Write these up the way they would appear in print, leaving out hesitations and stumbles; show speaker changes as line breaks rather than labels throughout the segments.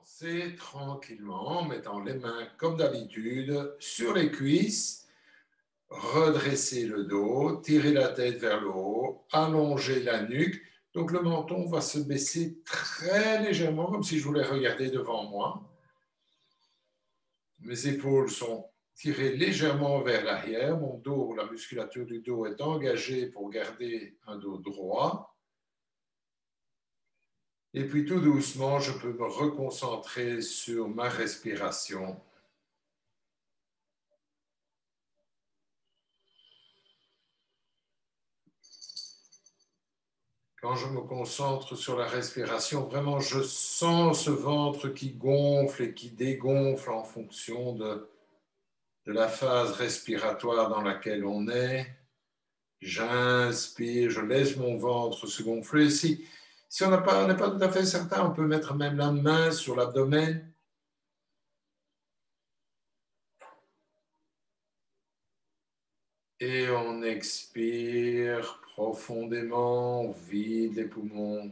commencer tranquillement en mettant les mains comme d'habitude sur les cuisses, redresser le dos, tirer la tête vers le haut, allonger la nuque. Donc le menton va se baisser très légèrement comme si je voulais regarder devant moi. Mes épaules sont tirées légèrement vers l'arrière. Mon dos, la musculature du dos est engagée pour garder un dos droit. Et puis tout doucement, je peux me reconcentrer sur ma respiration. Quand je me concentre sur la respiration, vraiment, je sens ce ventre qui gonfle et qui dégonfle en fonction de la phase respiratoire dans laquelle on est. J'inspire, je laisse mon ventre se gonfler. Si on n'est pas tout à fait certain, on peut mettre même la main sur l'abdomen. Et on expire profondément, on vide les poumons.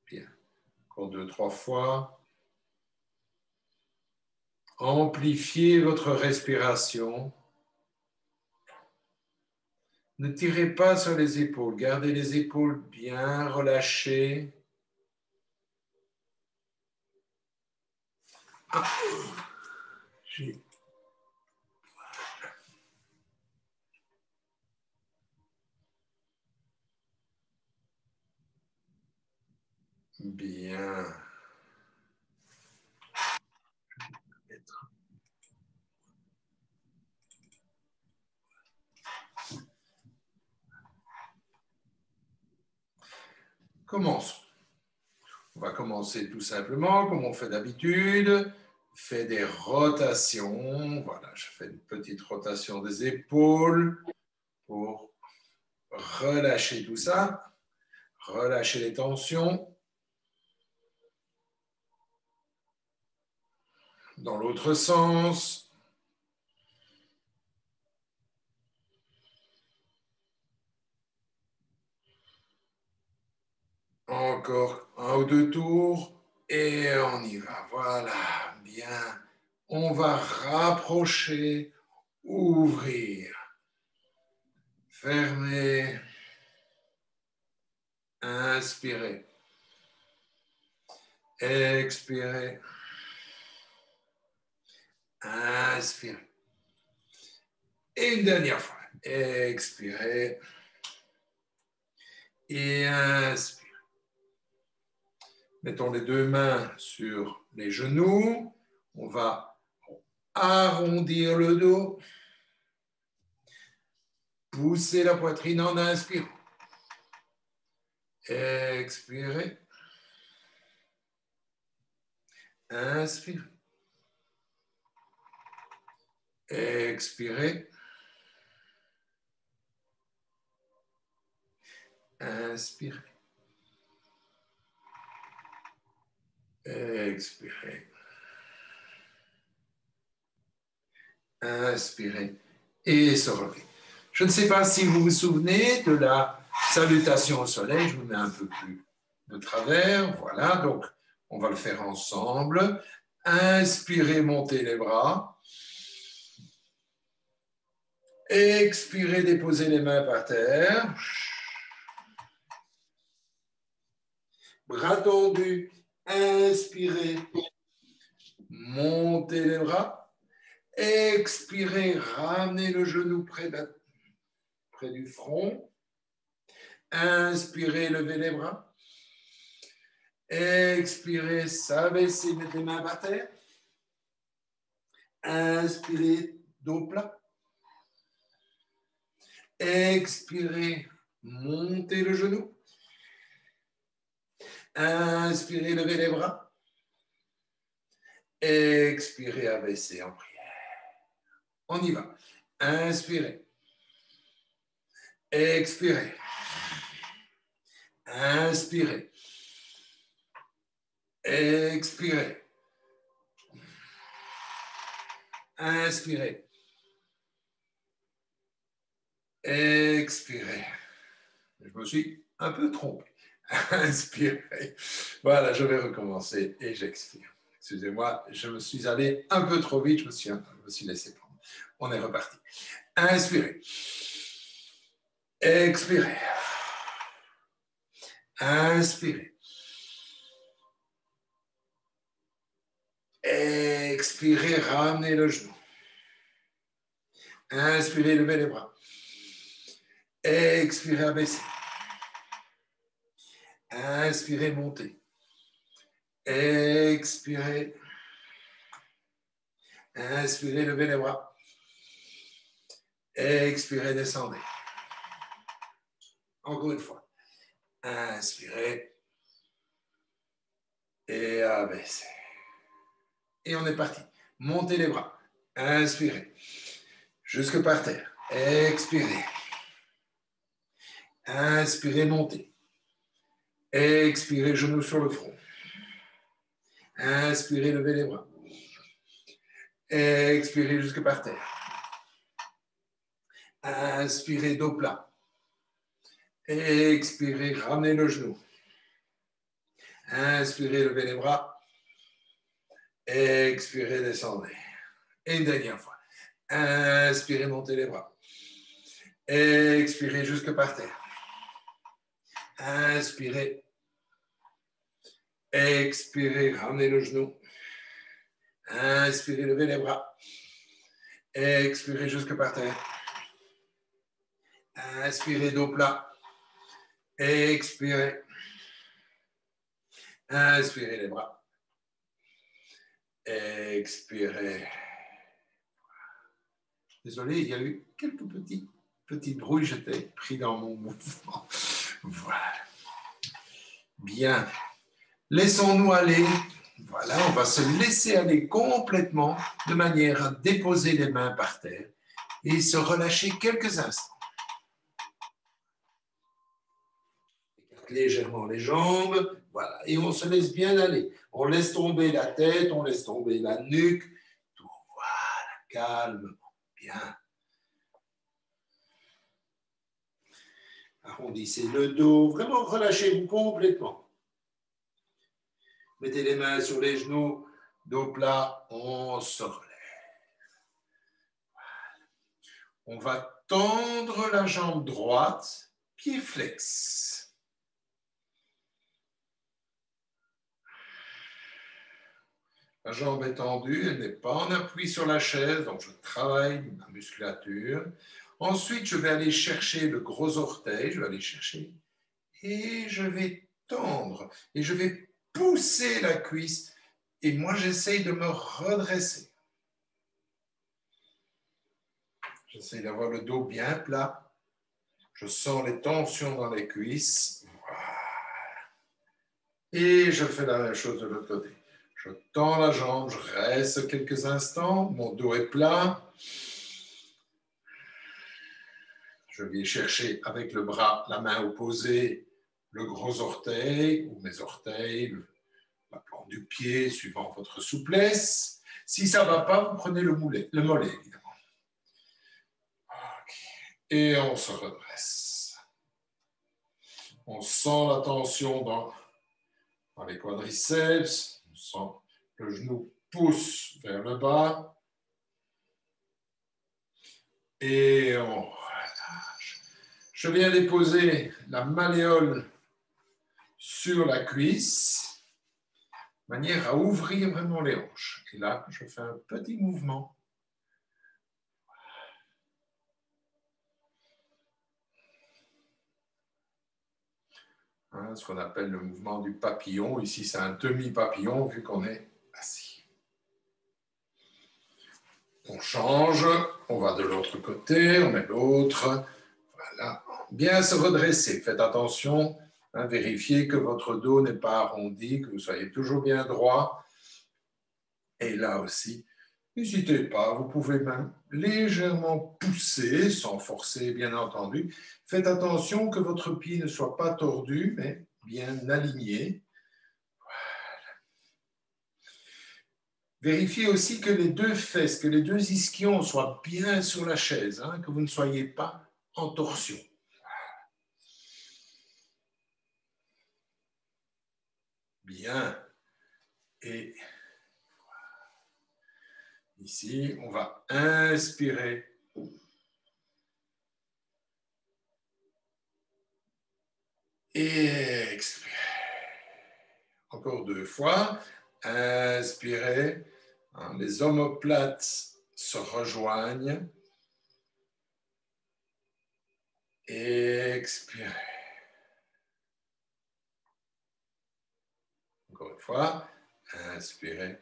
Bien. Encore 2-3 fois. Amplifiez votre respiration. Ne tirez pas sur les épaules. Gardez les épaules bien relâchées. Bien. Commençons. On va commencer tout simplement comme on fait d'habitude. Fais des rotations. Voilà, je fais une petite rotation des épaules pour relâcher tout ça. Relâcher les tensions. Dans l'autre sens. Encore 1 ou 2 tours et on y va. Voilà, bien. On va rapprocher, ouvrir, fermer, inspirer, expirer, inspirer. Et une dernière fois. Expirer et inspirer. Mettons les 2 mains sur les genoux. On va arrondir le dos. Pousser la poitrine en inspirant. Expirez. Inspirez. Expirez. Inspirez. Expirez. Inspirez. Et se relever. Je ne sais pas si vous vous souvenez de la salutation au soleil. Je vous mets un peu plus de travers. Voilà, donc on va le faire ensemble. Inspirez, montez les bras. Expirez, déposez les mains par terre. Bras tendus. Inspirez, montez les bras. Expirez, ramenez le genou près du front. Inspirez, levez les bras. Expirez, s'abaisser, mettez les mains par terre. Inspirez, dos plat. Expirez, montez le genou. Inspirez, levez les bras. Expirez, abaissez en prière. On y va. Inspirez. Expirez. Inspirez. Expirez. Inspirez. Expirez. Je me suis un peu trompé. Inspirez. Voilà, je vais recommencer et j'expire. Excusez-moi, je me suis allé un peu trop vite, je me suis laissé prendre. On est reparti. Inspirez. Expirez. Inspirez. Expirez, ramenez le genou. Inspirez, levez les bras. Expirez, abaissez. Inspirez, montez. Expirez. Inspirez, levez les bras. Expirez, descendez. Encore une fois. Inspirez. Et abaissez. Et on est parti. Montez les bras. Inspirez. Jusque par terre. Expirez. Inspirez, montez. Expirez, genoux sur le front. Inspirez, levez les bras. Expirez jusque par terre. Inspirez, dos plat. Expirez, ramenez le genou. Inspirez, levez les bras. Expirez, descendez. Et une dernière fois. Inspirez, montez les bras. Expirez jusque par terre. Inspirez. Expirez, ramenez le genou. Inspirez, levez les bras. Expirez jusque par terre. Inspirez, dos plat. Expirez. Inspirez les bras. Expirez. Désolé, il y a eu quelques petits bruits. J'étais pris dans mon mouvement. Voilà. Bien. Laissons-nous aller. Voilà, on va se laisser aller complètement de manière à déposer les mains par terre et se relâcher quelques instants. Écarte légèrement les jambes. Voilà, et on se laisse bien aller. On laisse tomber la tête, on laisse tomber la nuque. Tout, voilà, calme, bien. Arrondissez le dos, vraiment relâchez-vous complètement. Mettez les mains sur les genoux, dos plat, on se relève. Voilà. On va tendre la jambe droite, pied flex. La jambe est tendue, elle n'est pas en appui sur la chaise, donc je travaille ma musculature. Ensuite, je vais aller chercher le gros orteil, je vais aller chercher et je vais tendre et je vais pousser la cuisse et moi, j'essaye de me redresser. J'essaye d'avoir le dos bien plat. Je sens les tensions dans les cuisses. Voilà. Et je fais la même chose de l'autre côté. Je tends la jambe, je reste quelques instants, mon dos est plat. Je vais chercher avec le bras, la main opposée, le gros orteil ou mes orteils, la plante du pied, suivant votre souplesse. Si ça ne va pas, vous prenez le mollet, évidemment. Okay. Et on se redresse. On sent la tension dans les quadriceps. On sent le genou pousse vers le bas. Et on relâche. Je viens déposer la malléole sur la cuisse, de manière à ouvrir vraiment les hanches. Et là, je fais un petit mouvement. Ce qu'on appelle le mouvement du papillon. Ici, c'est un demi-papillon vu qu'on est assis. On change, on va de l'autre côté, on met l'autre. Voilà. Bien se redresser. Faites attention, vérifiez que votre dos n'est pas arrondi, que vous soyez toujours bien droit. Et là aussi, n'hésitez pas, vous pouvez même légèrement pousser, sans forcer bien entendu. Faites attention que votre pied ne soit pas tordu, mais bien aligné. Voilà. Vérifiez aussi que les deux fesses, que les deux ischions soient bien sur la chaise, que vous ne soyez pas en torsion. Bien. Et ici, on va inspirer. Et expirer. Encore 2 fois. Inspirez. Les omoplates se rejoignent. Expirez. Encore une fois. Inspirez.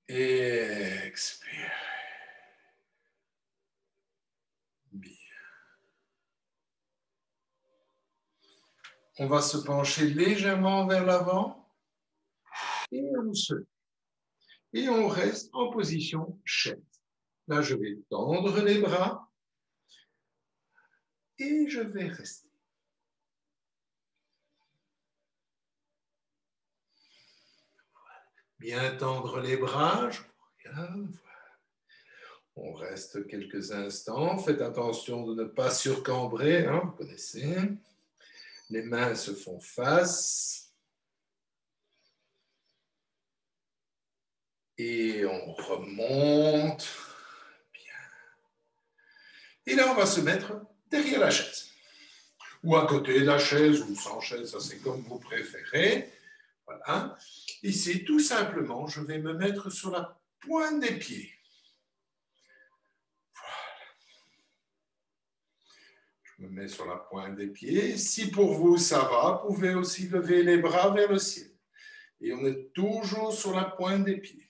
Expirez. Bien. On va se pencher légèrement vers l'avant et on se lève. Et on reste en position chaise. Là, je vais tendre les bras et je vais rester. Bien tendre les bras, je regarde. On reste quelques instants. Faites attention de ne pas surcambrer, hein, vous connaissez. Les mains se font face. Et on remonte. Bien. Et là, on va se mettre derrière la chaise. Ou à côté de la chaise, ou sans chaise, ça c'est comme vous préférez. Voilà. Ici, tout simplement, je vais me mettre sur la pointe des pieds. Je me mets sur la pointe des pieds. Si pour vous, ça va, vous pouvez aussi lever les bras vers le ciel. Et on est toujours sur la pointe des pieds.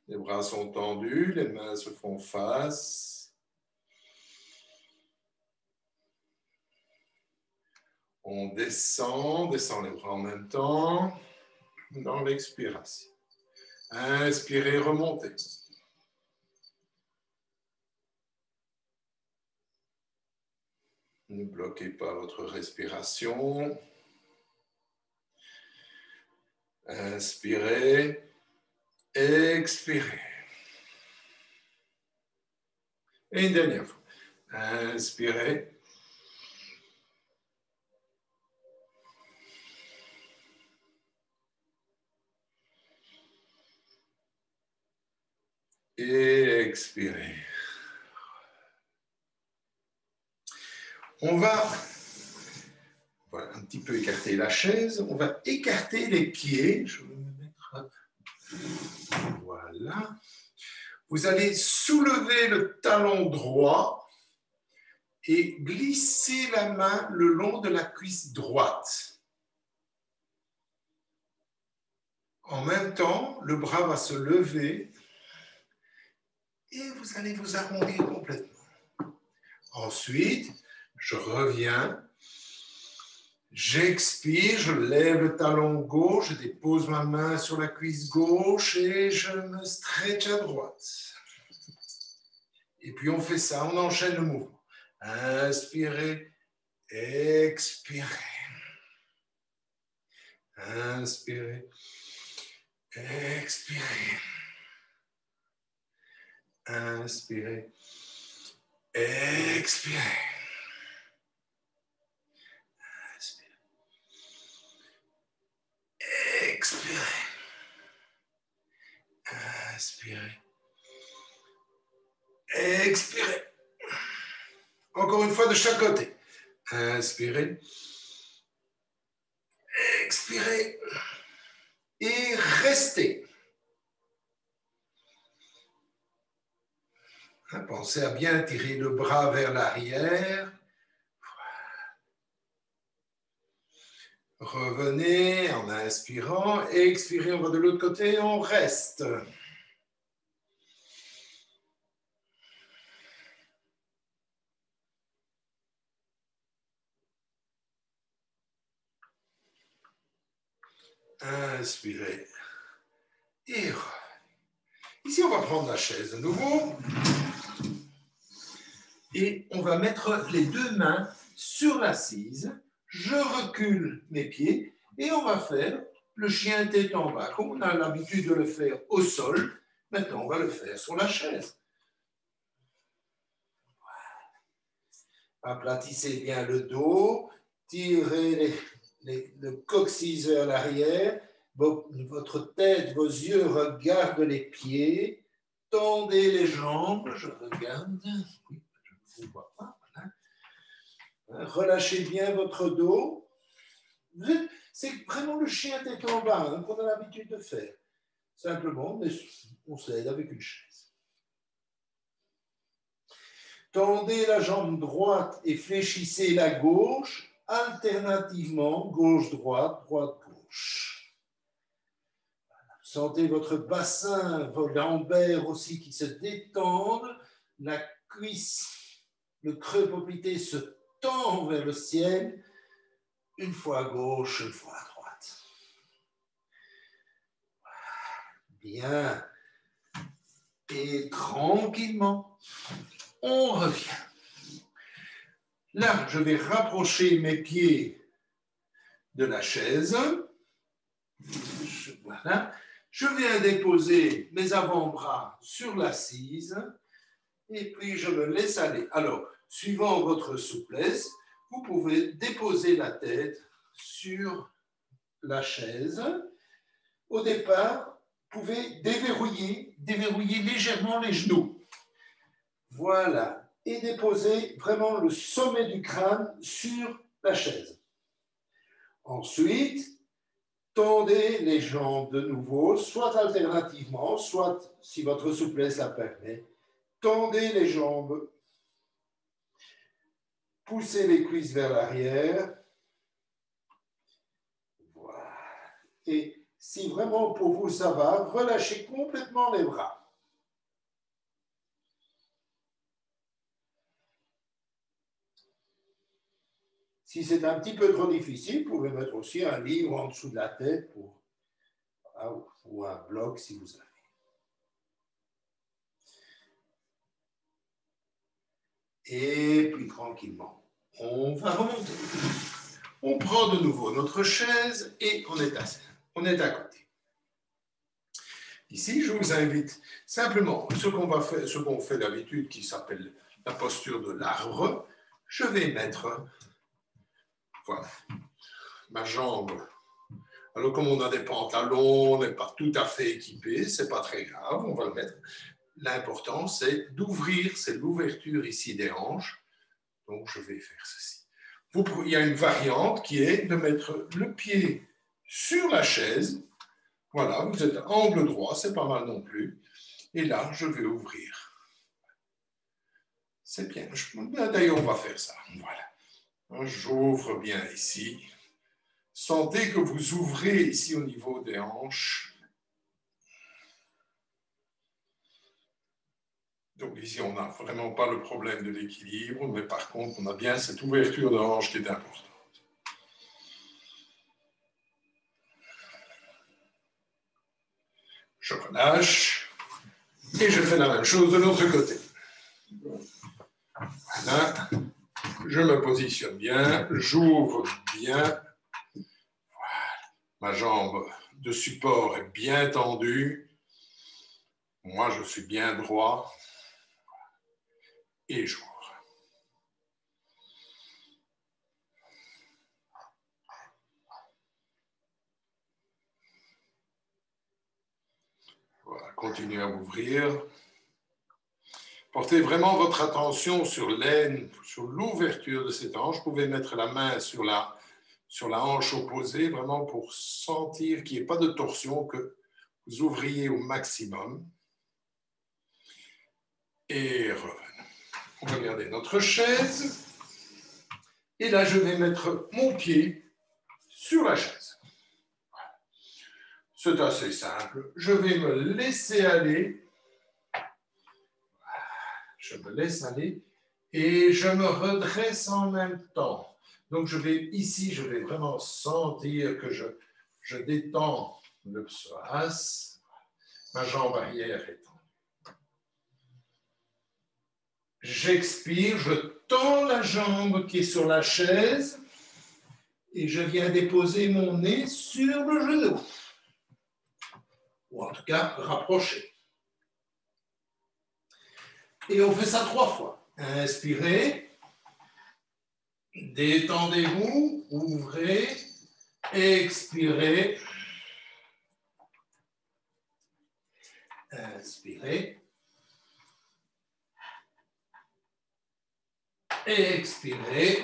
Les bras sont tendus, les mains se font face. On descend les bras en même temps dans l'expiration. Inspirez, remontez. Ne bloquez pas votre respiration. Inspirez, expirez. Et une dernière fois. Inspirez. Et expirez. On va voilà, un petit peu écarter la chaise. On va écarter les pieds. Je vais me mettre... Voilà. Vous allez soulever le talon droit et glisser la main le long de la cuisse droite. En même temps, le bras va se lever et vous allez vous arrondir complètement. Ensuite, je reviens, j'expire, je lève le talon gauche, je dépose ma main sur la cuisse gauche et je me stretch à droite. Et puis on fait ça, on enchaîne le mouvement. Inspirez, expirez. Inspirez, expirez. Inspirez, expirez. Expirez. Inspirez. Expirez. Encore une fois de chaque côté. Inspirez. Expirez. Et restez. Pensez à bien tirer le bras vers l'arrière. Revenez en inspirant. Expirez, on va de l'autre côté, on reste. Inspirez. Et ici, on va prendre la chaise de nouveau. Et on va mettre les deux mains sur l'assise. Je recule mes pieds et on va faire le chien tête en bas. Comme on a l'habitude de le faire au sol, maintenant on va le faire sur la chaise. Aplatissez bien le dos, tirez le coccyx vers l'arrière, votre tête, vos yeux regardent les pieds, tendez les jambes, je regarde, oui, je ne vous vois pas, voilà. Relâchez bien votre dos. C'est vraiment le chien tête en bas qu'on a l'habitude de faire. Simplement, mais on s'aide avec une chaise. Tendez la jambe droite et fléchissez la gauche, alternativement, gauche-droite, droite-gauche. Sentez votre bassin, vos lombaires aussi qui se détendent, la cuisse, le creux poplité se tend vers le ciel, une fois à gauche, une fois à droite. Bien. Et tranquillement, on revient. Là, je vais rapprocher mes pieds de la chaise. Voilà. Je viens déposer mes avant-bras sur l'assise et puis je me laisse aller. Alors, suivant votre souplesse, vous pouvez déposer la tête sur la chaise. Au départ, vous pouvez déverrouiller légèrement les genoux. Voilà. Et déposer vraiment le sommet du crâne sur la chaise. Ensuite, tendez les jambes de nouveau, soit alternativement, soit, si votre souplesse la permet, tendez les jambes, poussez les cuisses vers l'arrière. Voilà. Et si vraiment pour vous ça va, relâchez complètement les bras. Si c'est un petit peu trop difficile, vous pouvez mettre aussi un livre en dessous de la tête ou un bloc si vous avez. Et puis tranquillement, on va remonter. On prend de nouveau notre chaise et on est à côté. Ici, je vous invite simplement, ce qu'on fait d'habitude qui s'appelle la posture de l'arbre, je vais mettre, voilà, ma jambe. Alors, comme on a des pantalons, on n'est pas tout à fait équipé, c'est pas très grave, on va le mettre. L'important, c'est d'ouvrir, c'est l'ouverture ici des hanches. Donc, je vais faire ceci. Il y a une variante qui est de mettre le pied sur la chaise. Voilà, vous êtes angle droit, c'est pas mal non plus. Et là, je vais ouvrir. C'est bien. D'ailleurs, on va faire ça. Voilà. J'ouvre bien ici. Sentez que vous ouvrez ici au niveau des hanches. Donc ici, on n'a vraiment pas le problème de l'équilibre, mais par contre, on a bien cette ouverture de hanche qui est importante. Je relâche et je fais la même chose de l'autre côté. Voilà. Je me positionne bien, j'ouvre bien. Voilà. Ma jambe de support est bien tendue. Moi, je suis bien droit. Et j'ouvre. Voilà, continuez à ouvrir. Portez vraiment votre attention sur l'aine, sur l'ouverture de cette hanche. Vous pouvez mettre la main sur la hanche opposée, vraiment pour sentir qu'il n'y ait pas de torsion, que vous ouvriez au maximum. Et revenons. On va garder notre chaise. Et là, je vais mettre mon pied sur la chaise. Voilà. C'est assez simple. Je vais me laisser aller. Je me laisse aller et je me redresse en même temps. Donc, je vais vraiment sentir que je détends le psoas. Ma jambe arrière est tendue. J'expire, je tends la jambe qui est sur la chaise et je viens déposer mon nez sur le genou. Ou en tout cas, rapproché. Et on fait ça 3 fois. Inspirez. Détendez-vous, ouvrez, expirez. Inspirez. Expirez.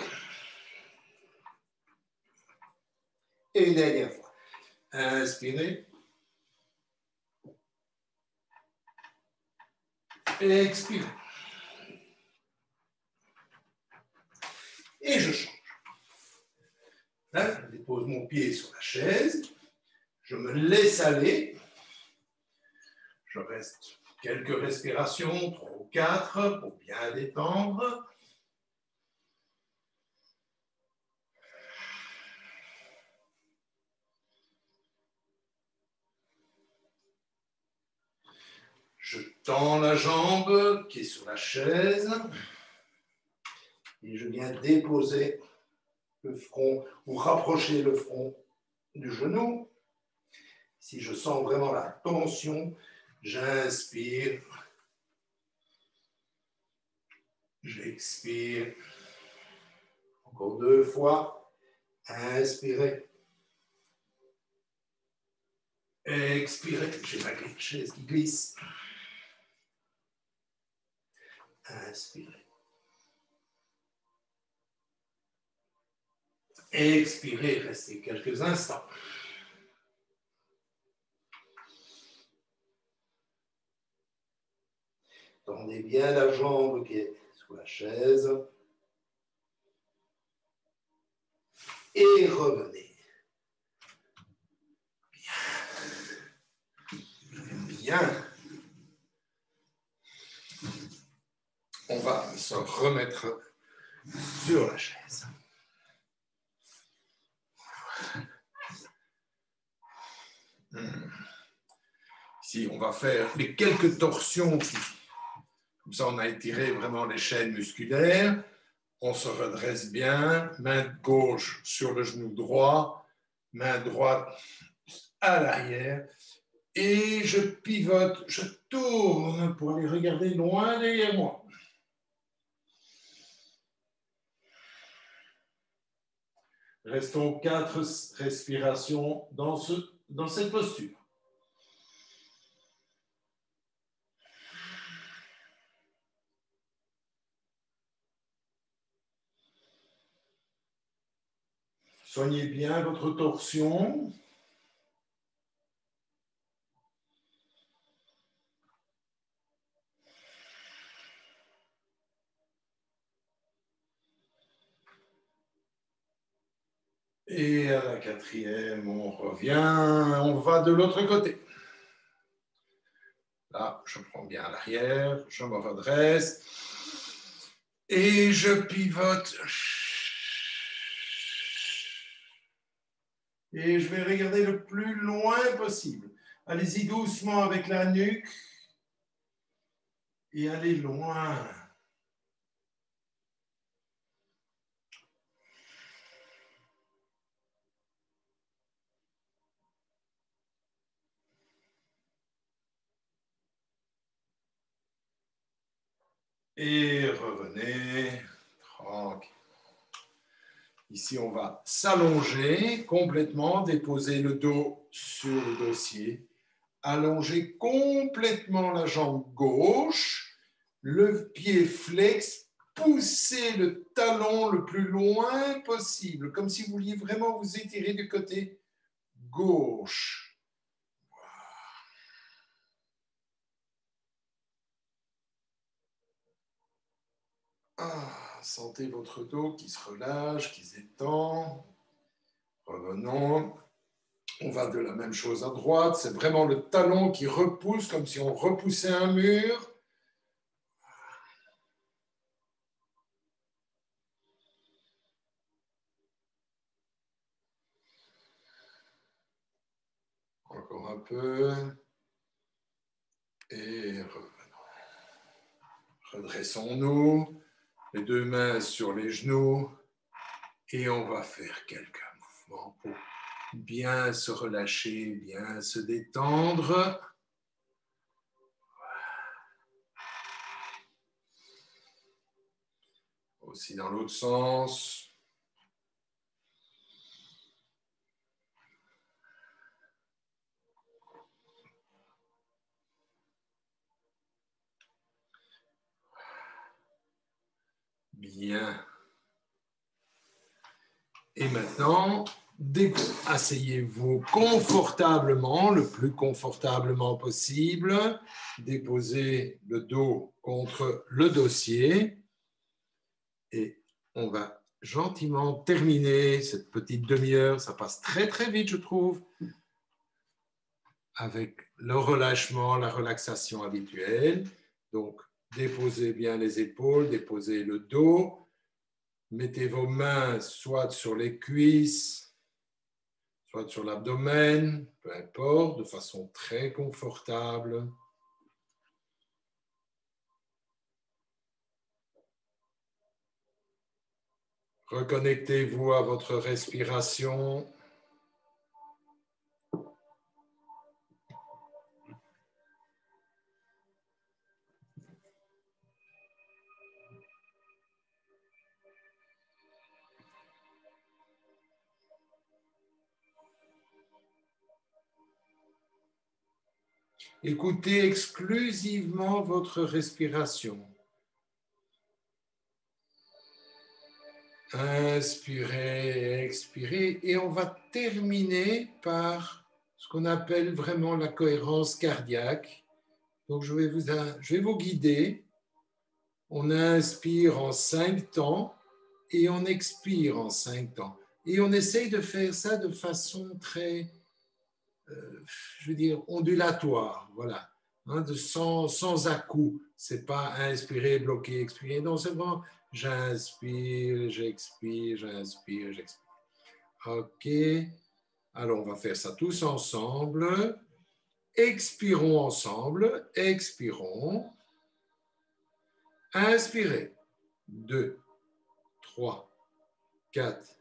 Et une dernière fois. Inspirez. Expirez. Et je change. Là, je dépose mon pied sur la chaise. Je me laisse aller. Je reste quelques respirations, 3 ou 4, pour bien détendre. Je tends la jambe qui est sur la chaise et je viens déposer le front ou rapprocher le front du genou. Si je sens vraiment la tension, j'inspire, j'expire. Encore 2 fois. Inspirez. Expirez. J'ai ma chaise qui glisse. Inspirez. Expirez, restez quelques instants. Tendez bien la jambe qui est sous la chaise. Et revenez. Bien. Bien. On va se remettre sur la chaise. Ici, on va faire les quelques torsions. Comme ça, on a étiré vraiment les chaînes musculaires. On se redresse bien. Main gauche sur le genou droit. Main droite à l'arrière. Et je pivote, je tourne pour aller regarder loin derrière moi. Restons 4 respirations dans cette posture. Soignez bien votre torsion. Et à la 4e, on revient, on va de l'autre côté. Là, je prends bien à l'arrière, je me redresse et je pivote. Et je vais regarder le plus loin possible. Allez-y doucement avec la nuque et allez loin. Et revenez tranquille. Ici, on va s'allonger complètement, déposer le dos sur le dossier, allonger complètement la jambe gauche, le pied flex, pousser le talon le plus loin possible, comme si vous vouliez vraiment vous étirer du côté gauche. Sentez votre dos qui se relâche, qui s'étend. Revenons. On va de la même chose à droite. C'est vraiment le talon qui repousse comme si on repoussait un mur. Encore un peu. Et revenons. Redressons-nous. Les 2 mains sur les genoux. Et on va faire quelques mouvements pour bien se relâcher, bien se détendre. Aussi dans l'autre sens. Bien. Et maintenant, asseyez-vous confortablement, le plus confortablement possible. Déposez le dos contre le dossier. Et on va gentiment terminer cette petite demi-heure. Ça passe très, très vite, je trouve, avec le relâchement, la relaxation habituelle. Donc, déposez bien les épaules, déposez le dos. Mettez vos mains soit sur les cuisses, soit sur l'abdomen, peu importe, de façon très confortable. Reconnectez-vous à votre respiration. Écoutez exclusivement votre respiration. Inspirez, expirez, et on va terminer par ce qu'on appelle vraiment la cohérence cardiaque. Donc, je vais vous guider. On inspire en 5 temps et on expire en 5 temps. Et on essaye de faire ça de façon très, je veux dire, ondulatoire, voilà, hein, sans à-coups. C'est pas inspirer, bloquer, expirer. Non, c'est vraiment j'inspire, j'expire, j'inspire, j'expire. OK. Alors, on va faire ça tous ensemble. Expirons ensemble. Expirons. Inspirez. 2, 3, 4,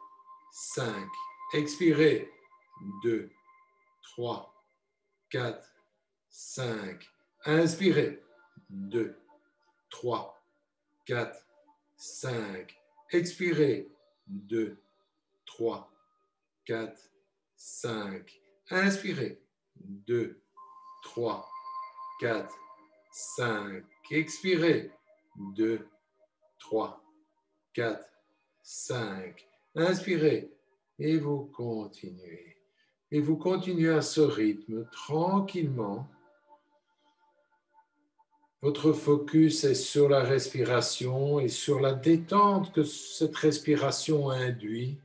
5. Expirez. 2, 3, 4, 5. Inspirez. 2, 3, 4, 5. Expirez. 2, 3, 4, 5. Inspirez. 2, 3, 4, 5. Expirez. 2, 3, 4, 5. Inspirez. Et vous continuez. Et vous continuez à ce rythme tranquillement. Votre focus est sur la respiration et sur la détente que cette respiration induit.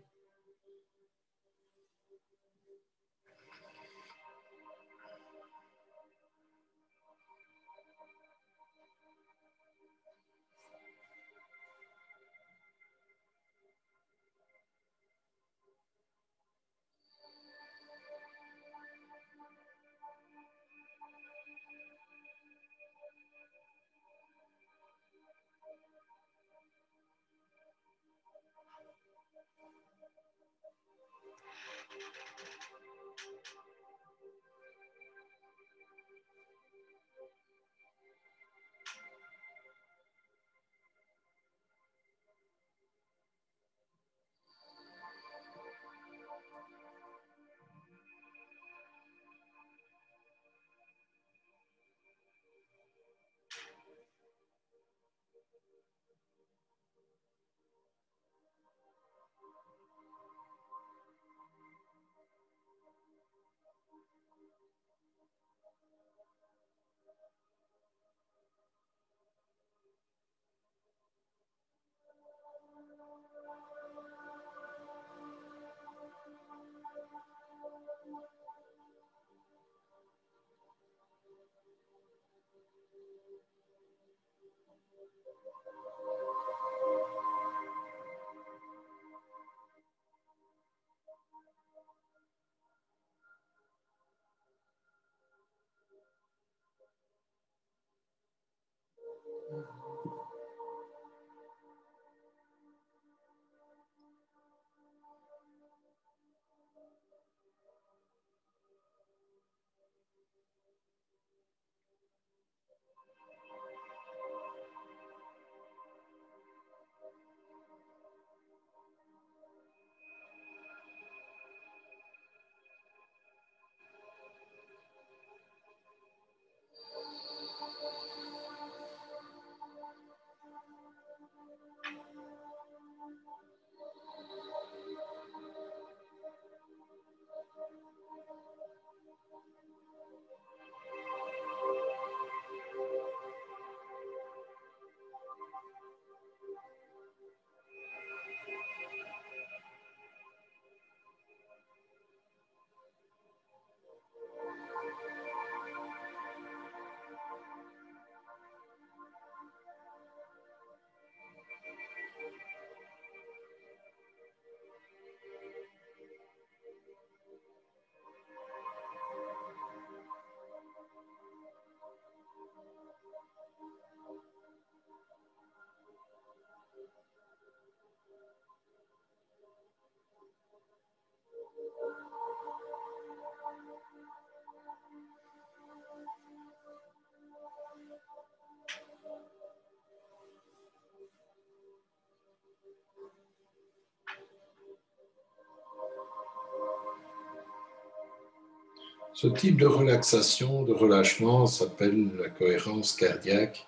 Ce type de relaxation, de relâchement s'appelle la cohérence cardiaque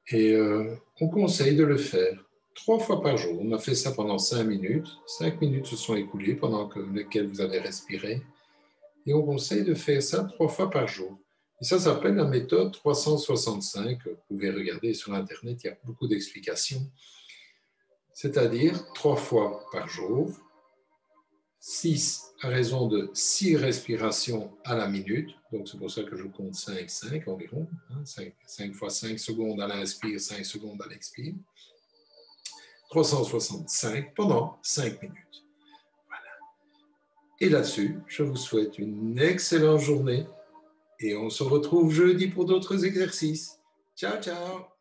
et on conseille de le faire 3 fois par jour. On a fait ça pendant 5 minutes. 5 minutes se sont écoulées pendant lesquelles vous avez respiré et on conseille de faire ça 3 fois par jour. Et ça s'appelle la méthode 365. Vous pouvez regarder sur Internet, il y a beaucoup d'explications. C'est-à-dire 3 fois par jour, 6 à raison de 6 respirations à la minute. Donc, c'est pour ça que je compte 5, 5 environ. 5 fois 5 secondes à l'inspire, 5 secondes à l'expire. 365 pendant 5 minutes. Voilà. Et là-dessus, je vous souhaite une excellente journée et on se retrouve jeudi pour d'autres exercices. Ciao, ciao!